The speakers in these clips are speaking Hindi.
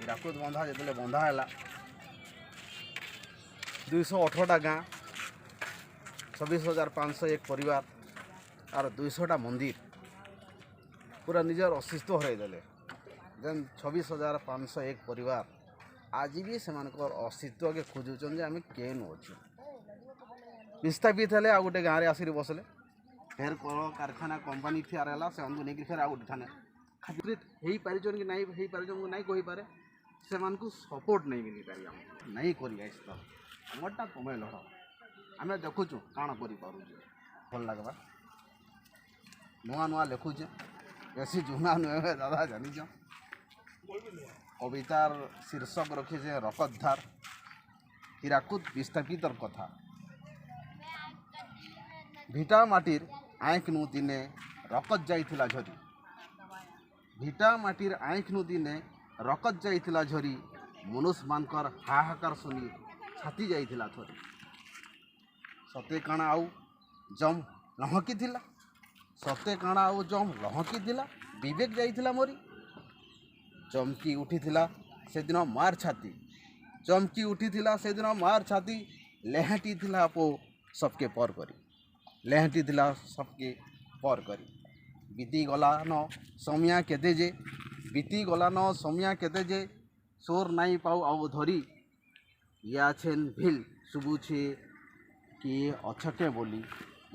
ହୀରାକୁଦ ବନ୍ଧା ଯେତେବେଳେ ବନ୍ଧା ହେଲା 218ଟା ଗାଁ 26,501 ପରିବାର आर 200टा मंदिर पूरा निजर अस्तित्व हरईदे जेन 26,501 परिवार आज भी से अस्तित्व के खोजुन जे आम केन अच्छे विस्थापित है आ गोटे गाँव में आसिक बसले फिर कल कारखाना कंपानी ठियार है से नहीं फिर आ गोटे थाने खातिर हो पार कि नहीं हो पार नहीं कहीपे से सपोर्ट नहीं मिल पारि नहीं करटा तुम्हें लड़ आम देखुचु काण कर भल लगवा नुआ नुआ लिखुचे बेसी जुना नुहे दादा जानीच कवितार शीर्षक रखीचे रकतधार हीराकुद विस्थापितर कथा भिटा माटिर आँख नु दिने रकत जाइथिला झरी भिटा माटिर आँख नु दिने रकत जाइथिला झरी मनुष्य मानकर हाहाकार सुनी छाती जाइथिला थरी सते काना आउ जम लहकी थिला सते काना आउ जम लहकी थिला विवेक जाइथिला मोरी चमकी उठीथिला से दिन मार छाती चमकी उठीथिला से दिन मार छाती लेहाटी थिला पो सबके पर करी लेहाटी थिला सबके पर करी बीती गला न समिया केते जे बीती गला न समिया केते जे सोर नाई पाऊ आउ धरी या छेन भिल सुबुछे किए अछके बोली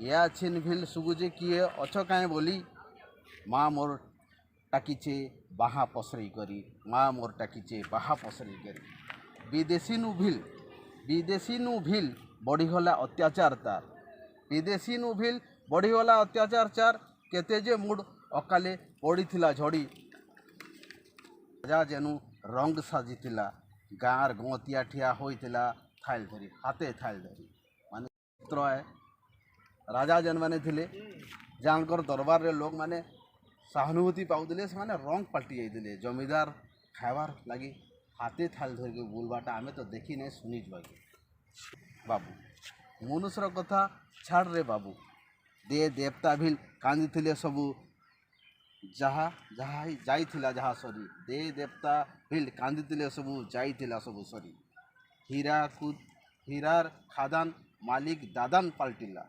या छेन भिल सुबुजे किए अछ काए बोली माँ मोर टाकीचे बाहा पसरी करी माँ मोर टाकीचे बाहा पसरी करी विदेशी नु भिल बढ़ीगला अत्याचार तार विदेशी नु भिल बढ़ीगला अत्याचार चार केते जे मुड अकाले पड़ीथिला झड़ी राजा जेनु रंग साजिथिला गाँर गतिया ठिया होइथिला थाइल धरी हाथे थाइल धरी माने त्रय राजा जेन माने थिले जानकर दरबार रे लोग माने सहानुभूति पाउले से माने रंग पलटि जाइए जमीदार खाइबार लगी हाथे थाल धरिक बोलवाटा आम तो देखी नहीं शुणी बाबू मनुष्यर कथा छाड़ रे बाबू दे देवता भी कांदी सबू जहा जहा जाइथिला जहा सरी दे देवता भी कांदी सबू जाइथिला सबू सरी हीरार खादान मालिक दादान पलटिला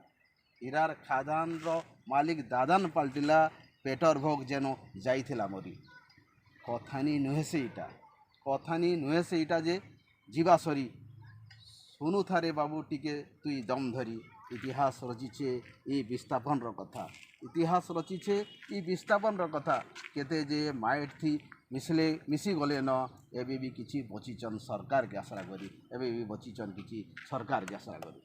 हीरार खादान रो मालिक दादान पलटिला पेटर भोग जेन जाइथिला मरी कथानी नुहे से इटा जे जीवा सरी सुनु थारे बाबू टिके तुई दम धरी इतिहास रचिछे ई विस्थापन कथा इतिहास रचिछे ई विस्थापन कथा केते जे माइट थी मिसी गले न एबे भी किछि बचिचन सरकार के आसरा करी एबे भी बचिचन किछि सरकार के आसरा करी।